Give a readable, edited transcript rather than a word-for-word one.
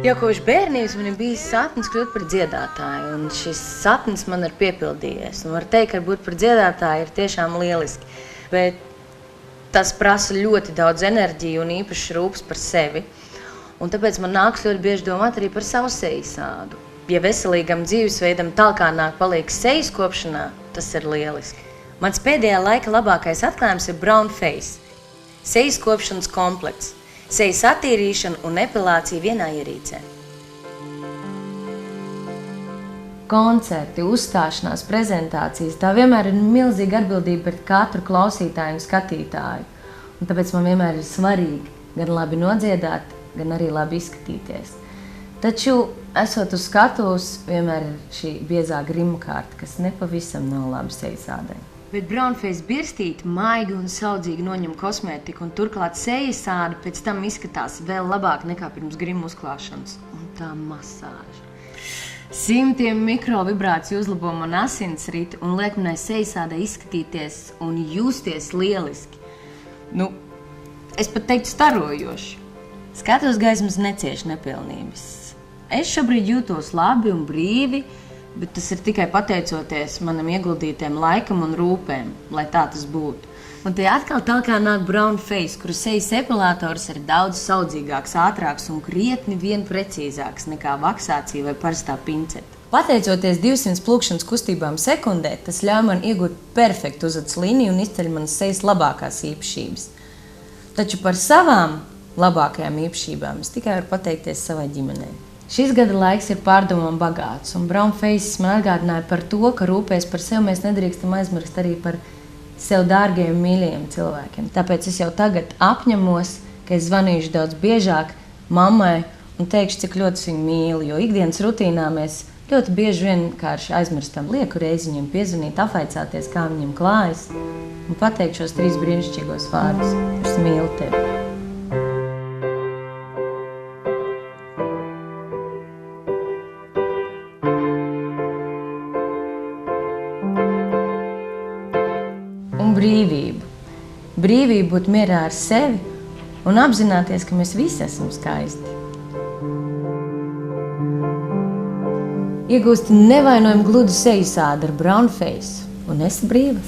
Jau kopš bērnības man ir bijis sapnis kļūt par dziedātāju, un šis sapnis man ir piepildījies. Un var teikt, ka būt par dziedātāju ir tiešām lieliski, bet tas prasa ļoti daudz enerģiju un īpaši rūpes par sevi. Un tāpēc man nāks ļoti bieži domāt arī par savu sejas ādu. Ja veselīgam dzīvesveidam talkā nāk palīgs sejas kopšanā, tas ir lieliski. Mans pēdējā laika labākais atklājums ir brown face. Sejas kopšanas komplekts. Sejas attīrīšana un epilācija vienā ierīcē. Koncerti, uzstāšanās, prezentācijas, tā vienmēr ir milzīga atbildība pret katru klausītāju un skatītāju. Un tāpēc man vienmēr ir svarīgi gan labi nodziedāt, gan arī labi izskatīties. Taču, esot uz skatuves, vienmēr ir šī biezā grimkārta, kas nepavisam nav labi sejas ādai. Bet brownface birstīte maigi un saudzīgi noņem kosmētiku, un turklāt sejas āda pēc tam izskatās vēl labāk nekā pirms grimu uzklāšanas. Un tā masāža. Simtiem mikrovibrāciju uzlabo man asinsriti un liek manai sejas ādai izskatīties un justies lieliski. Es pat teiktu starojoši. Skatuves gaismas necieš nepilnības. Es šobrīd jūtos labi un brīvi, bet tas ir tikai pateicoties manam ieguldītiem laikam un rūpēm, lai tā tas būtu. Un te atkal talkā nāk brown face, kuru sejas epilators ir daudz saudzīgāks, ātrāks un krietni vien precīzāks nekā vaksācija vai parastā pinceta. Pateicoties 200 plūkšanas kustībām sekundē, tas ļauj man iegūt perfektu uzvadas līniju un izceļ manas sejas labākās īpašības. Taču par savām labākajām īpašībām es tikai varu pateikties savai ģimenei. Šis gada laiks ir pārdomām bagāts, un brown face man atgādināja par to, ka rūpēs par sevi mēs nedrīkstam aizmirst arī par sev dārgiem, mīļajiem cilvēkiem. Tāpēc es jau tagad apņemos, ka es zvanīšu daudz biežāk mammai un teikšu, cik ļoti viņu mīlu, jo ikdienas rutīnā mēs ļoti bieži vienkārši aizmirstam lieku reizi viņam piezvanīt, apvaicāties, kā viņam klājas, un pateikt šos 3 brīnišķīgos vārdus. Es mīlu tevi. Un brīvību. Brīvība būt mierā ar sevi un apzināties, ka mēs visi esam skaisti. Iegūsti nevainojumu gludu sejas ādu ar brown face un esi brīva.